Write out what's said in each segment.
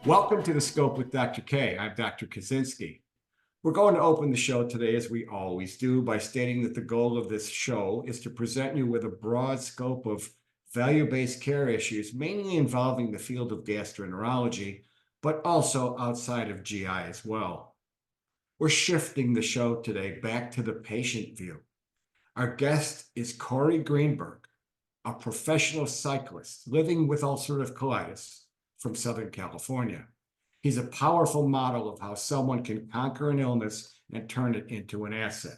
Welcome to The Scope with Dr. K. I'm Dr. Kosinski. We're going to open the show today, as we always do, by stating that the goal of this show is to present you with a broad scope of value-based care issues, mainly involving the field of gastroenterology, but also outside of GI as well. We're shifting the show today back to the patient view. Our guest is Cory Greenberg, a professional cyclist living with ulcerative colitis from Southern California. He's a powerful model of how someone can conquer an illness and turn it into an asset.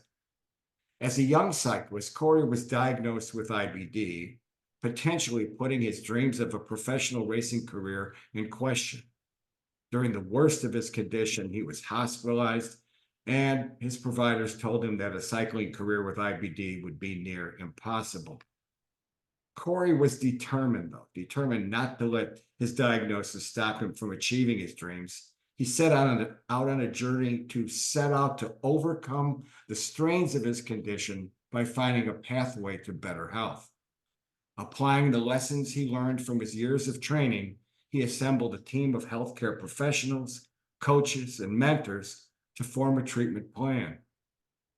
As a young cyclist, Cory was diagnosed with IBD, potentially putting his dreams of a professional racing career in question. During the worst of his condition, he was hospitalized, and his providers told him that a cycling career with IBD would be near impossible. Cory was determined not to let his diagnosis stop him from achieving his dreams. He set out on a journey to set out to overcome the strains of his condition by finding a pathway to better health. Applying the lessons he learned from his years of training, he assembled a team of healthcare professionals, coaches, and mentors to form a treatment plan.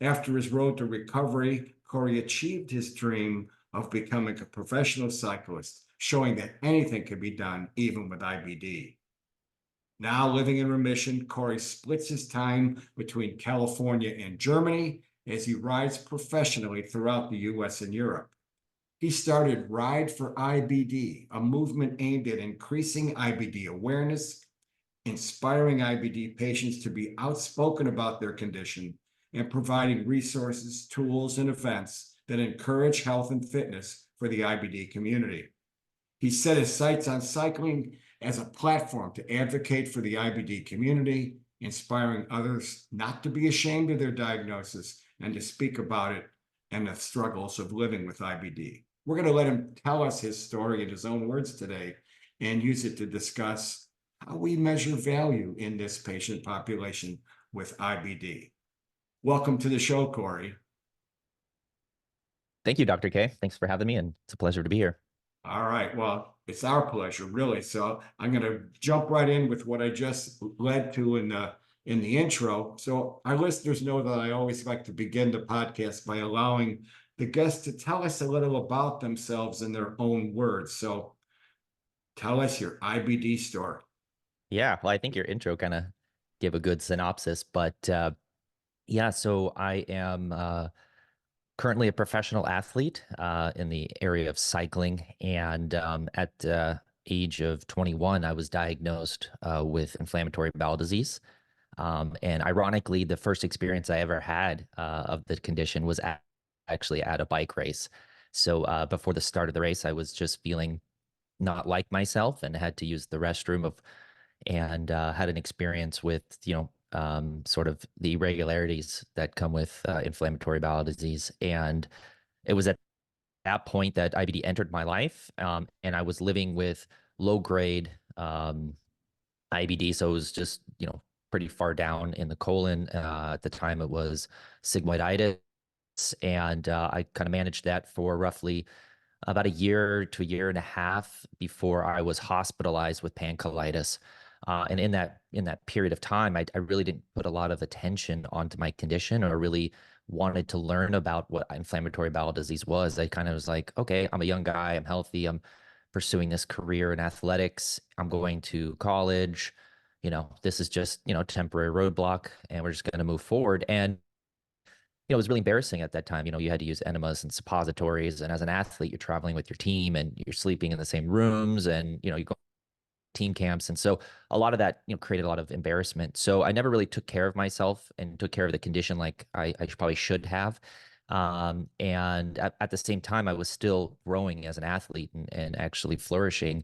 After his road to recovery, Cory achieved his dream of becoming a professional cyclist, showing that anything can be done even with IBD. Now living in remission, Cory splits his time between California and Germany as he rides professionally throughout the US and Europe. He started Ride for IBD, a movement aimed at increasing IBD awareness, inspiring IBD patients to be outspoken about their condition, and providing resources, tools, and events that encourage health and fitness for the IBD community. He set his sights on cycling as a platform to advocate for the IBD community, inspiring others not to be ashamed of their diagnosis and to speak about it and the struggles of living with IBD. We're going to let him tell us his story in his own words today and use it to discuss how we measure value in this patient population with IBD. Welcome to the show, Cory. Thank you, Dr. K. Thanks for having me, and it's a pleasure to be here. All right. Well, it's our pleasure, really. So I'm going to jump right in with what I just led to in the intro. So our listeners know that I always like to begin the podcast by allowing the guests to tell us a little about themselves in their own words. So tell us your IBD story. Yeah, well, I think your intro kind of gave a good synopsis, but yeah, so I am currently a professional athlete in the area of cycling, and at the age of 21, I was diagnosed with inflammatory bowel disease. And ironically, the first experience I ever had of the condition was actually at a bike race. So before the start of the race, I was just feeling not like myself and had to use the restroom and had an experience with, sort of the irregularities that come with inflammatory bowel disease. And it was at that point that IBD entered my life, and I was living with low grade IBD. So it was just, pretty far down in the colon. At the time, it was sigmoiditis. And I kind of managed that for roughly about a year to a year and a half before I was hospitalized with pancolitis. And in that period of time, I really didn't put a lot of attention onto my condition or really wanted to learn about what inflammatory bowel disease was. I kind of was like, okay, I'm a young guy, I'm healthy, I'm pursuing this career in athletics, I'm going to college, this is just, temporary roadblock, and we're just going to move forward. And it was really embarrassing at that time. You had to use enemas and suppositories. And as an athlete, you're traveling with your team and you're sleeping in the same rooms, and, you go team camps. And so a lot of that, created a lot of embarrassment. So I never really took care of myself and took care of the condition like I probably should have. And at the same time, I was still growing as an athlete and actually flourishing.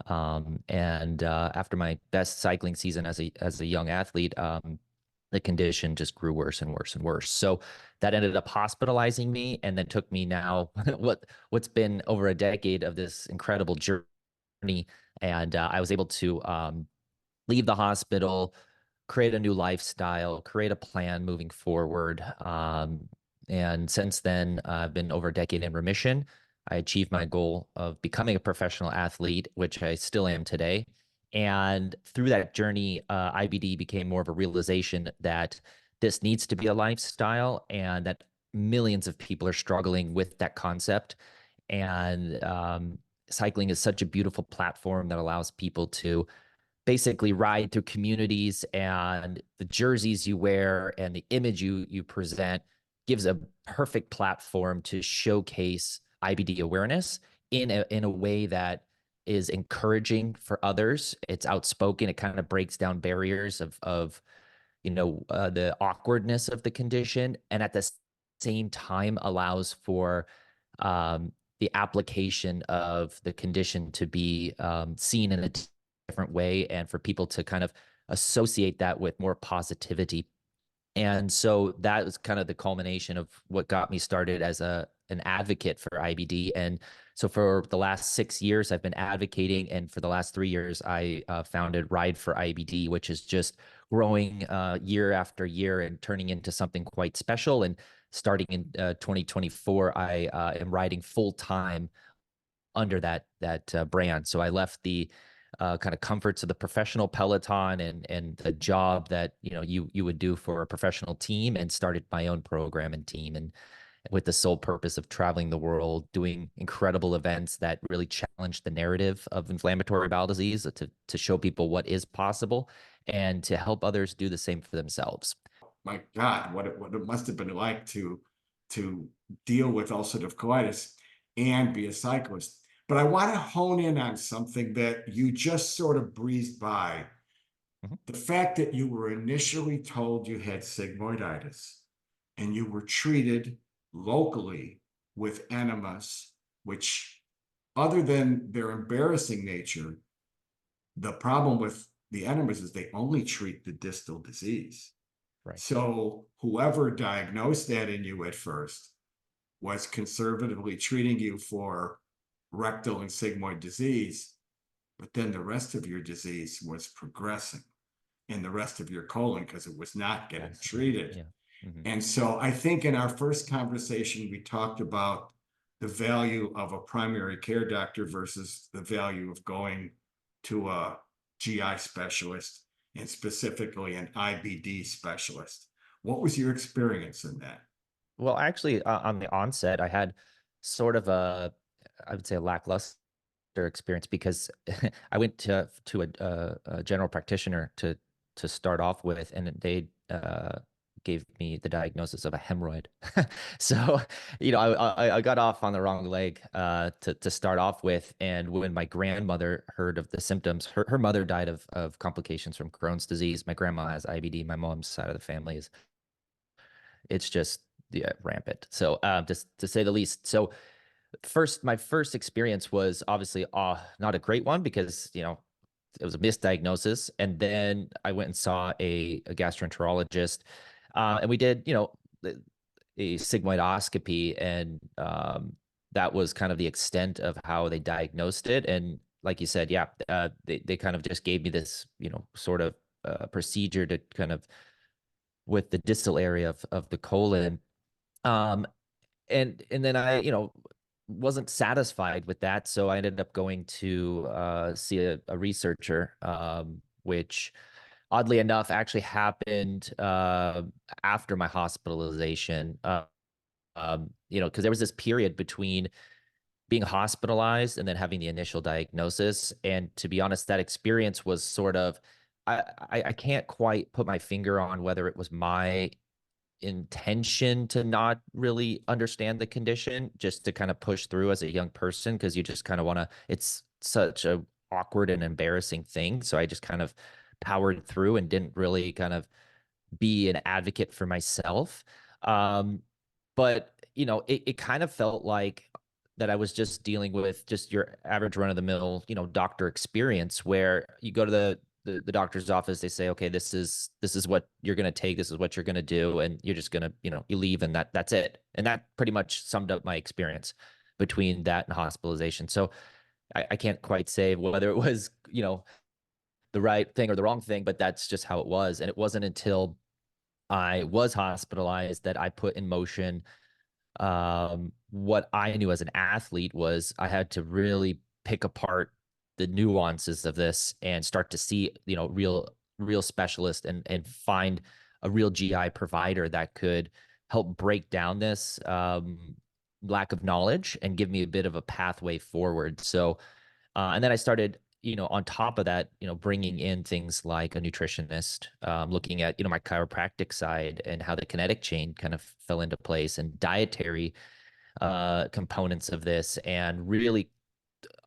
And after my best cycling season as a young athlete, the condition just grew worse and worse and worse. So that ended up hospitalizing me, and then took me now what's been over a decade of this incredible journey. And I was able to leave the hospital, create a new lifestyle, create a plan moving forward. And since then, I've been over a decade in remission. I achieved my goal of becoming a professional athlete, which I still am today. And through that journey, IBD became more of a realization that this needs to be a lifestyle and that millions of people are struggling with that concept. And cycling is such a beautiful platform that allows people to basically ride through communities, and the jerseys you wear and the image you present gives a perfect platform to showcase IBD awareness in a way that is encouraging for others. It's outspoken. It kind of breaks down barriers of the awkwardness of the condition, and at the same time allows for the application of the condition to be seen in a different way, and for people to kind of associate that with more positivity. And so that was kind of the culmination of what got me started as an advocate for IBD. And so for the last 6 years, I've been advocating. And for the last 3 years, I founded Ride for IBD, which is just growing year after year and turning into something quite special. And starting in 2024, I am riding full time under that brand. So I left the kind of comforts of the professional peloton and the job that you would do for a professional team, and started my own program and team, and with the sole purpose of traveling the world, doing incredible events that really challenge the narrative of inflammatory bowel disease, to show people what is possible and to help others do the same for themselves. My God, what it must have been like to deal with ulcerative colitis and be a cyclist. But I want to hone in on something that you just sort of breezed by. Mhm. The fact that you were initially told you had sigmoiditis and you were treated locally with enemas, which, other than their embarrassing nature, the problem with the enemas is they only treat the distal disease. Right. So whoever diagnosed that in you at first was conservatively treating you for rectal and sigmoid disease, but then the rest of your disease was progressing in the rest of your colon because it was not getting Yes. treated. Yeah. Mm-hmm. And so I think in our first conversation, we talked about the value of a primary care doctor versus the value of going to a GI specialist, and specifically an IBD specialist. What was your experience in that? Well, actually, on the onset, I had sort of I would say, a lackluster experience, because I went to a general practitioner to start off with, and they gave me the diagnosis of a hemorrhoid. So, I got off on the wrong leg to start off with. And when my grandmother heard of the symptoms, her mother died of complications from Crohn's disease. My grandma has IBD. My mom's side of the family is, it's just, yeah, rampant. So, just to say the least. So my first experience was obviously not a great one, because it was a misdiagnosis. And then I went and saw a gastroenterologist, and we did a sigmoidoscopy, and that was kind of the extent of how they diagnosed it. And like you said, yeah, they kind of just gave me this sort of procedure to kind of, with the distal area of the colon. um and then I wasn't satisfied with that, so I ended up going to see a researcher, which oddly enough actually happened after my hospitalization. Because there was this period between being hospitalized and then having the initial diagnosis, and to be honest, that experience was sort of, I can't quite put my finger on whether it was my intention to not really understand the condition, just to kind of push through as a young person, because you just kind of want to, it's such a awkward and embarrassing thing. So I just kind of powered through and didn't really kind of be an advocate for myself. But it kind of felt like that I was just dealing with just your average run of the mill, doctor experience, where you go to the doctor's office, they say, okay, this is what you're going to take, this is what you're going to do, and you're just going to, you leave, and that's it. And that pretty much summed up my experience between that and hospitalization. So I can't quite say whether it was, the right thing or the wrong thing, but that's just how it was. And it wasn't until I was hospitalized that I put in motion what I knew as an athlete was I had to really pick apart the nuances of this and start to see, real specialist and find a real GI provider that could help break down this lack of knowledge and give me a bit of a pathway forward. So, and then I started, on top of that, bringing in things like a nutritionist, looking at, my chiropractic side and how the kinetic chain kind of fell into place, and dietary components of this, and really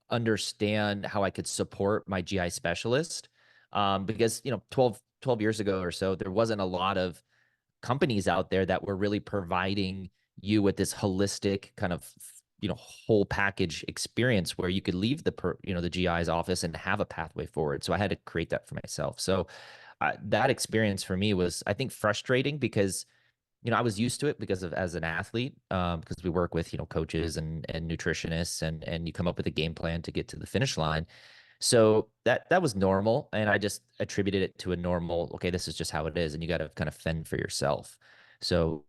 understand how I could support my GI specialist. Because, 12 years ago or so, there wasn't a lot of companies out there that were really providing you with this holistic kind of, whole package experience where you could leave the GI's office and have a pathway forward. So I had to create that for myself. So that experience for me was, I think, frustrating because, I was used to it because of, as an athlete, because we work with, coaches and nutritionists, and you come up with a game plan to get to the finish line. So that was normal, and I just attributed it to a normal, okay, this is just how it is, and you got to kind of fend for yourself. So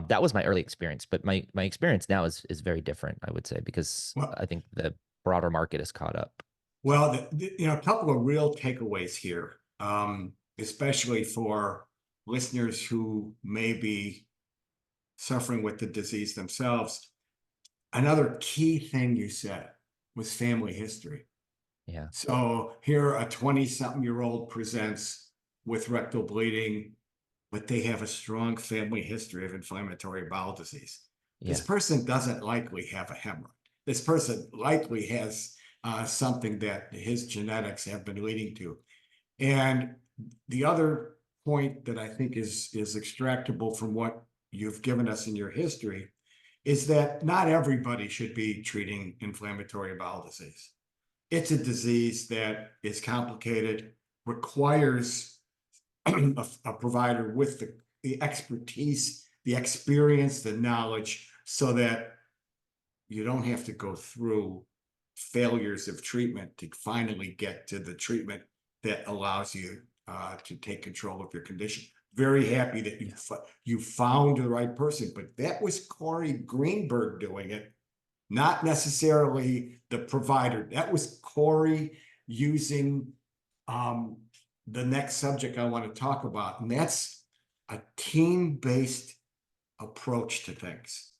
that was my early experience, but my experience now is very different, I would say, because Well, I think the broader market has caught up. well, a couple of real takeaways here, especially for listeners who may be suffering with the disease themselves. Another key thing you said was family history. Yeah. So here, a 20-something-year-old presents with rectal bleeding, but they have a strong family history of inflammatory bowel disease. This Yeah. person doesn't likely have a hemorrhoid. This person likely has something that his genetics have been leading to. And the other point that I think is extractable from what you've given us in your history is that not everybody should be treating inflammatory bowel disease. It's a disease that is complicated, requires a provider with the expertise, the experience, the knowledge, so that you don't have to go through failures of treatment to finally get to the treatment that allows you to take control of your condition. Very happy that you found the right person, but that was Cory Greenberg doing it, not necessarily the provider. That was Cory using the next subject I want to talk about, and that's a team-based approach to things.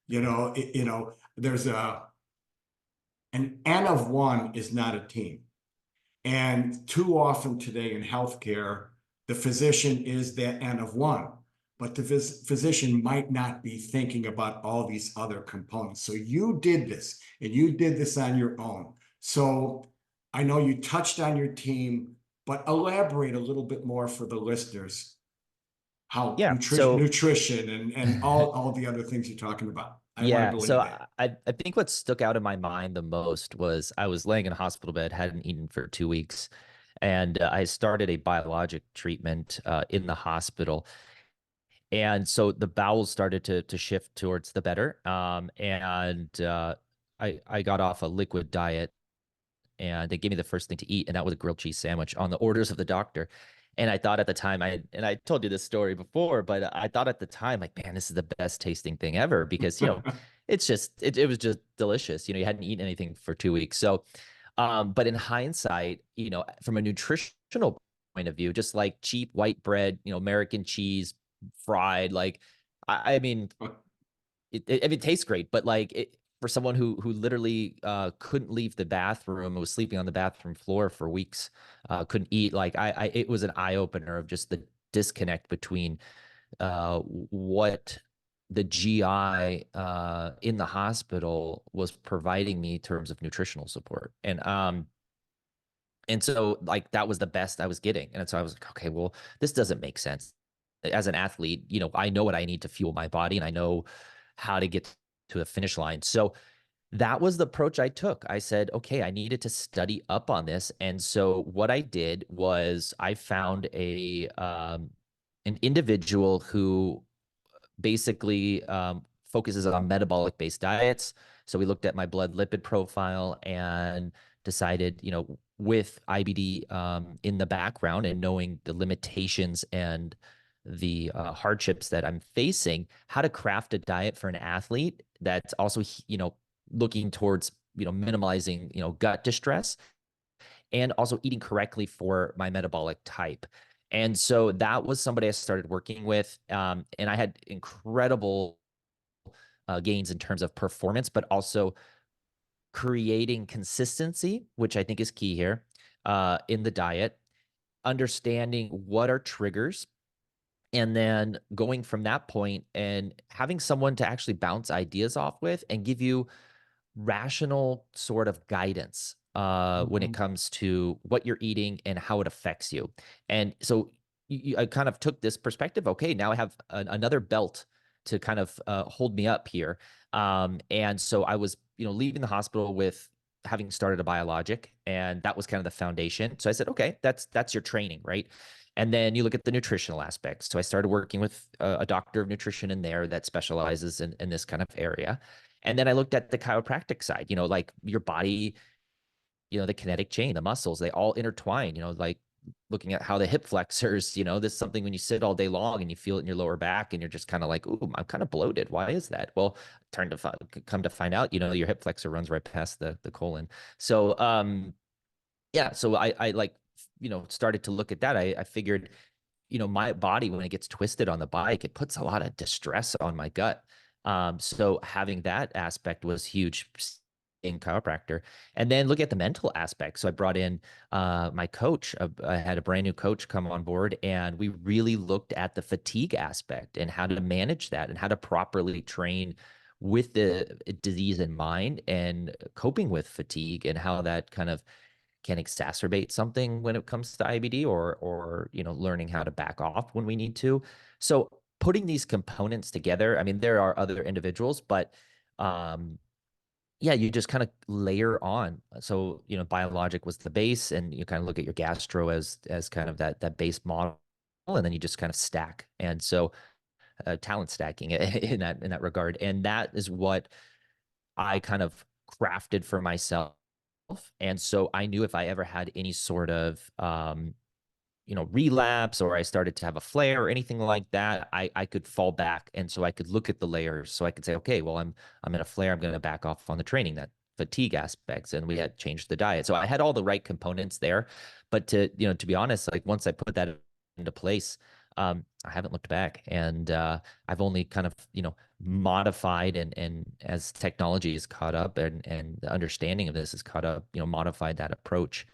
There's an N of one is not a team. And too often today in healthcare, the physician is that N of one, but the physician might not be thinking about all these other components. So you did this, and you did this on your own. So I know you touched on your team, but elaborate a little bit more for the listeners, how Yeah. So nutrition and all the other things you're talking about. I want to yeah. believe So that. I think what stuck out in my mind the most was I was laying in a hospital bed, hadn't eaten for 2 weeks, and I started a biologic treatment in the hospital. And so the bowels started to shift towards the better. And I got off a liquid diet, and they gave me the first thing to eat, and that was a grilled cheese sandwich on the orders of the doctor. And I thought at the time, I told you this story before, but I thought at the time, like, man, this is the best tasting thing ever, because, it was just delicious. You hadn't eaten anything for 2 weeks. So, but in hindsight, from a nutritional point of view, just like cheap white bread, American cheese, fried, like, I mean, it tastes great, but like for someone who literally couldn't leave the bathroom, was sleeping on the bathroom floor for weeks, couldn't eat, like it was an eye opener of just the disconnect between what the GI in the hospital was providing me in terms of nutritional support. And so, like, that was the best I was getting. And so I was like, okay, well, this doesn't make sense. As an athlete, I know what I need to fuel my body, and I know how to get to a finish line. So that was the approach I took. I said, okay, I needed to study up on this. And so what I did was I found an individual who basically focuses on metabolic based diets. So we looked at my blood lipid profile and decided, with IBD in the background and knowing the limitations and the hardships that I'm facing, how to craft a diet for an athlete that's also, looking towards, minimizing, gut distress, and also eating correctly for my metabolic type. And so that was somebody I started working with. And I had incredible gains in terms of performance, but also creating consistency, which I think is key here in the diet, understanding what are triggers, and then going from that point and having someone to actually bounce ideas off with and give you rational sort of guidance when it comes to what you're eating and how it affects you. And so I kind of took this perspective. Okay, now I have another belt to kind of hold me up here. And so I was, leaving the hospital with having started a biologic, and that was kind of the foundation. So I said, okay, that's your training, right? And then you look at the nutritional aspects. So I started working with a doctor of nutrition in there that specializes in this kind of area. And then I looked at the chiropractic side, like your body, the kinetic chain, the muscles, they all intertwine, like looking at how the hip flexors, this is something when you sit all day long and you feel it in your lower back and you're just kind of like, ooh, I'm kind of bloated. Why is that? Well, come to find out, your hip flexor runs right past the colon. So, yeah, so I like, started to look at that. I figured, my body, when it gets twisted on the bike, it puts a lot of distress on my gut. So having that aspect was huge in chiropractor. And then look at the mental aspect. So I brought in my coach. I had a brand new coach come on board, and we really looked at the fatigue aspect and how to manage that and how to properly train with the disease in mind and coping with fatigue and how that kind of can exacerbate something when it comes to IBD, or learning how to back off when we need to. So putting these components together, I mean, there are other individuals, but yeah, you just kind of layer on. So biologic was the base, and you kind of look at your gastro as kind of that base model, and then you just kind of stack. And so talent stacking in that regard, and that is what I kind of crafted for myself. And so I knew if I ever had any sort of, relapse, or I started to have a flare or anything like that, I could fall back. And so I could look at the layers. So I could say, okay, well, I'm in a flare. I'm going to back off on the training, that fatigue aspects, and we had changed the diet. So I had all the right components there. But to be honest, like once I put that into place, I haven't looked back, and I've only kind of modified, and as technology has caught up, and the understanding of this has caught up, modified that approach.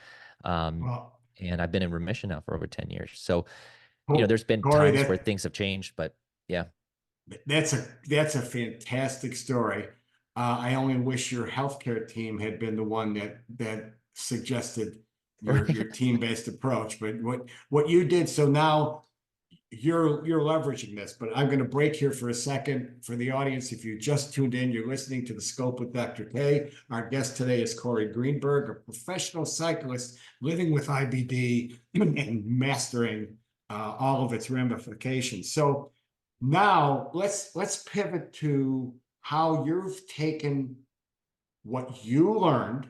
Well, And I've been in remission now for over 10 years. So there's been Cory, times where things have changed, but yeah. that's a fantastic story. I only wish your healthcare team had been the one that suggested your team-based approach. But what you did, so now you're leveraging this. But I'm going to break here for a second for the audience. If you just tuned in, you're listening to The Scope with Dr. K. Our guest today is Cory Greenberg, a professional cyclist living with IBD and mastering all of its ramifications. So now let's pivot to how you've taken what you learned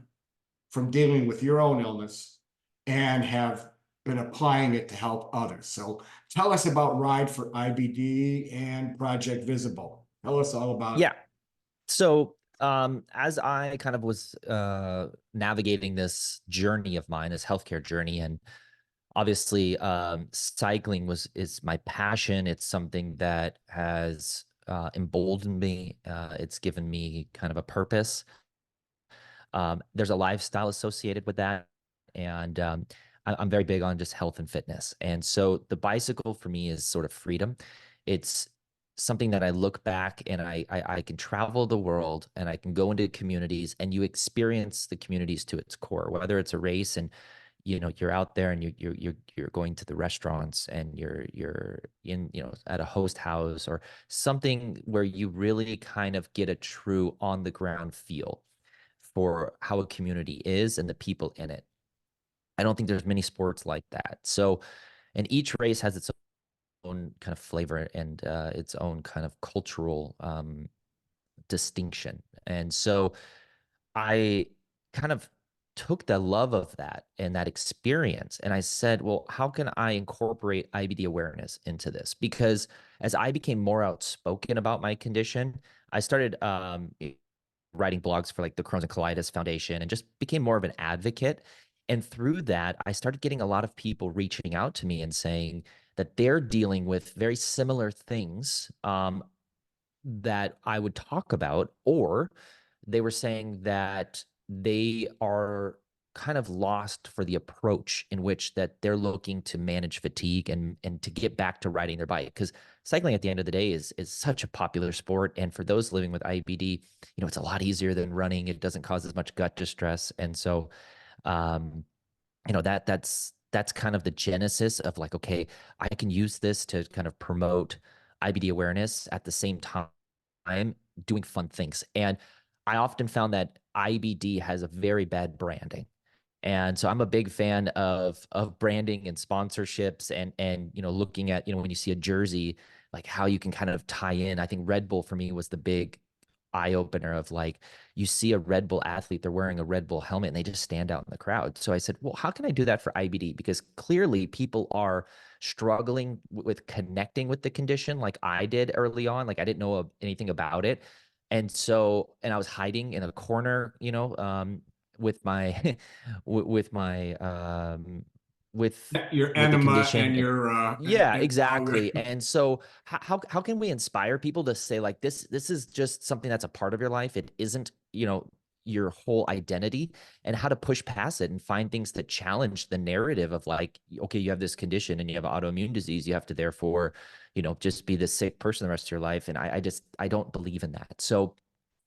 from dealing with your own illness and have been applying it to help others. So tell us about Ride for IBD and Project Visible. Tell us all about it. Yeah. So as I kind of was navigating this journey of mine, this healthcare journey, and obviously cycling is my passion. It's something that has emboldened me. It's given me kind of a purpose. There's a lifestyle associated with that, and I'm very big on just health and fitness. And so the bicycle for me is sort of freedom. It's something that I look back, and I can travel the world, and I can go into communities, and you experience the communities to its core, whether it's a race and you're out there, and you're going to the restaurants, and you're in at a host house or something where you really kind of get a true on the ground feel for how a community is and the people in it. I don't think there's many sports like that. So, and each race has its own kind of flavor and its own kind of cultural distinction. And so I kind of took the love of that and that experience, and I said, well, how can I incorporate IBD awareness into this? Because as I became more outspoken about my condition, I started writing blogs for like the Crohn's and Colitis Foundation, and just became more of an advocate. And through that, I started getting a lot of people reaching out to me and saying that they're dealing with very similar things that I would talk about, or they were saying that they are kind of lost for the approach in which that they're looking to manage fatigue and to get back to riding their bike, because cycling at the end of the day is such a popular sport, and for those living with IBD, it's a lot easier than running. It doesn't cause as much gut distress, and so um that's kind of the genesis of like, okay, I can use this to kind of promote IBD awareness at the same time doing fun things. And I often found that IBD has a very bad branding. And so I'm a big fan of branding and sponsorships and looking at, when you see a jersey, like how you can kind of tie in. I think Red Bull for me was the big eye opener of like, you see a Red Bull athlete, they're wearing a Red Bull helmet and they just stand out in the crowd. So I said, well, how can I do that for IBD? Because clearly people are struggling with connecting with the condition like I did early on. Like I didn't know anything about it. And I was hiding in a corner, with my with my with Your with the enema condition. and your Yeah, and exactly. And so how can we inspire people to say like this is just something that's a part of your life. It isn't, your whole identity, and how to push past it and find things that challenge the narrative of like, okay, you have this condition and you have autoimmune disease. You have to therefore, just be this sick person the rest of your life. And I don't believe in that. So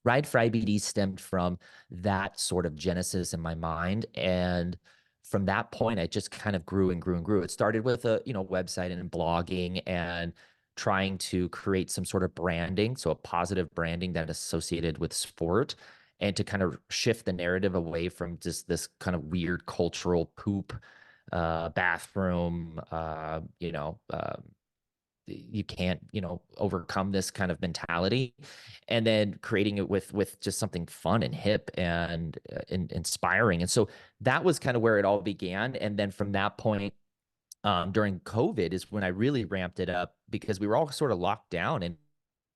Ride for IBD stemmed from that sort of genesis in my mind. And from that point, I just kind of grew and grew and grew. It started with a, website and blogging and trying to create some sort of branding. So a positive branding that is associated with sport, and to kind of shift the narrative away from just this kind of weird cultural poop, bathroom, you can't, overcome this kind of mentality, and then creating it with just something fun and hip and inspiring. And so that was kind of where it all began. And then from that point, during COVID is when I really ramped it up, because we were all sort of locked down and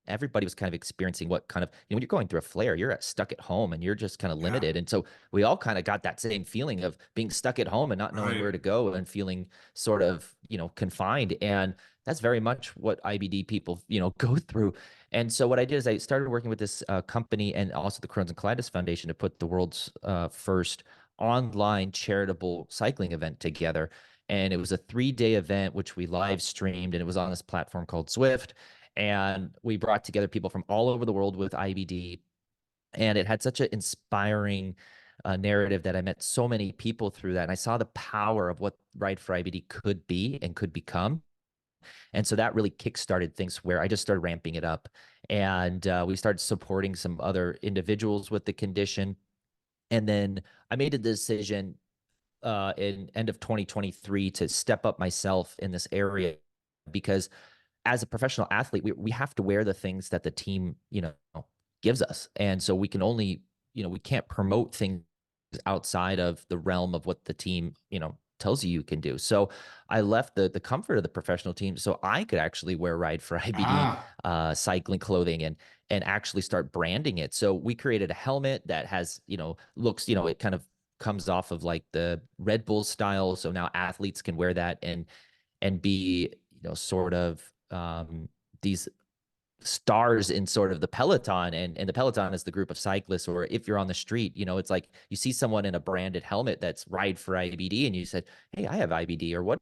everybody was kind of experiencing what kind of, when you're going through a flare, you're stuck at home and you're just kind of yeah, limited. And so we all kind of got that same feeling of being stuck at home and not knowing right. where to go and feeling sort of, confined. And that's very much what IBD people, go through. And so what I did is I started working with this company and also the Crohn's and Colitis Foundation to put the world's first online charitable cycling event together. And it was a 3-day event, which we live streamed, and it was on this platform called Swift. And we brought together people from all over the world with IBD. And it had such an inspiring narrative that I met so many people through that. And I saw the power of what Ride for IBD could be and could become. And so that really kickstarted things where I just started ramping it up. And we started supporting some other individuals with the condition. And then I made a decision in end of 2023 to step up myself in this area, because as a professional athlete, we have to wear the things that the team, gives us. And so we can only, we can't promote things outside of the realm of what the team, tells you can do. So I left the comfort of the professional team so I could actually wear Ride for IBD Ah, cycling clothing and actually start branding it. So we created a helmet that has, looks, it kind of comes off of like the Red Bull style. So now athletes can wear that and be, sort of these stars in sort of the peloton, and the peloton is the group of cyclists. Or if you're on the street, it's like you see someone in a branded helmet that's Ride for IBD and you said, hey, I have IBD, or what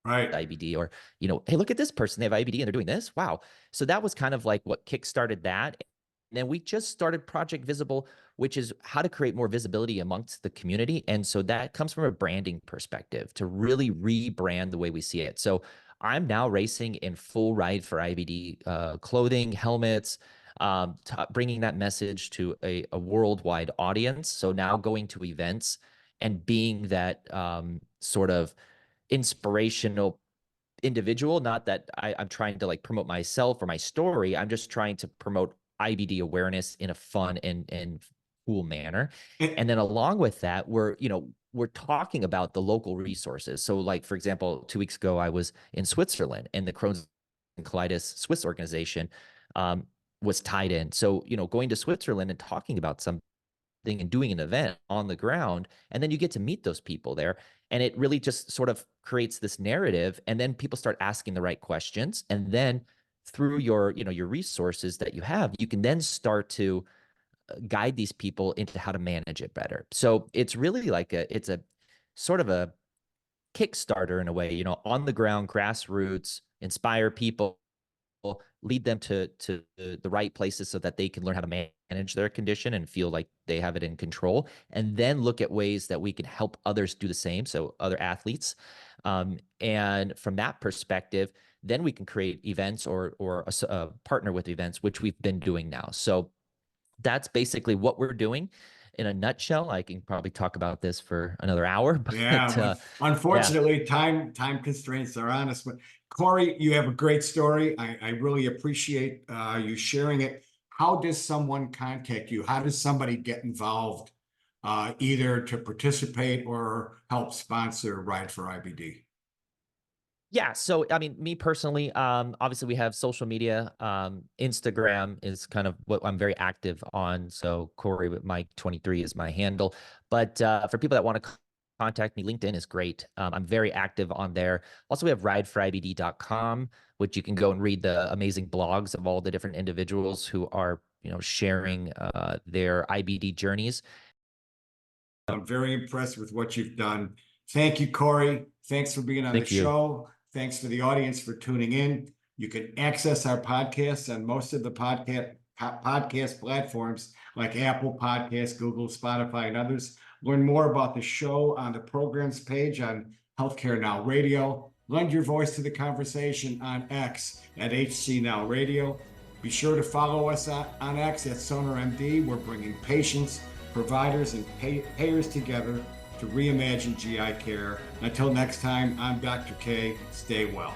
right. IBD, or hey, look at this person, they have IBD and they're doing this, wow. So that was kind of like what kickstarted that. And then we just started Project Visible, which is how to create more visibility amongst the community. And so that comes from a branding perspective to really rebrand the way we see it. So I'm now racing in full Ride for IBD clothing, helmets, bringing that message to a worldwide audience. So now going to events and being that sort of inspirational individual. Not that I'm trying to like promote myself or my story. I'm just trying to promote IBD awareness in a fun and cool manner. And, And then along with that, we're talking about the local resources. So like, for example, 2 weeks ago, I was in Switzerland, and the Crohn's and Colitis Swiss organization was tied in. So, going to Switzerland and talking about something and doing an event on the ground, and then you get to meet those people there, and it really just sort of creates this narrative, and then people start asking the right questions, and then through your your resources that you have, you can then start to guide these people into how to manage it better. So it's really like it's a sort of a Kickstarter in a way, on the ground, grassroots, inspire people, lead them to the right places so that they can learn how to manage their condition and feel like they have it in control, and then look at ways that we can help others do the same, so other athletes. And from that perspective, then we can create events or partner with events, which we've been doing now. So that's basically what we're doing in a nutshell. I can probably talk about this for another hour, but Yeah, unfortunately, time constraints are on us. But Cory, you have a great story. I really appreciate you sharing it. How does someone contact you? How does somebody get involved, either to participate or help sponsor Ride for IBD? Yeah. So, I mean, me personally, obviously we have social media. Instagram is kind of what I'm very active on. So Cory with Mike 23 is my handle. But for people that want to contact me, LinkedIn is great. I'm very active on there. Also, we have rideforibd.com, which you can go and read the amazing blogs of all the different individuals who are, sharing their IBD journeys. I'm very impressed with what you've done. Thank you, Cory. Thanks for being on the Thank you. show. Thanks to the audience for tuning in. You can access our podcasts on most of the podcast platforms like Apple Podcasts, Google, Spotify, and others. Learn more about the show on the programs page on Healthcare Now Radio. Lend your voice to the conversation on X at HC Now Radio. Be sure to follow us on X at SonarMD. We're bringing patients, providers, and payers together to reimagine GI care. Until next time, I'm Dr. K. Stay well.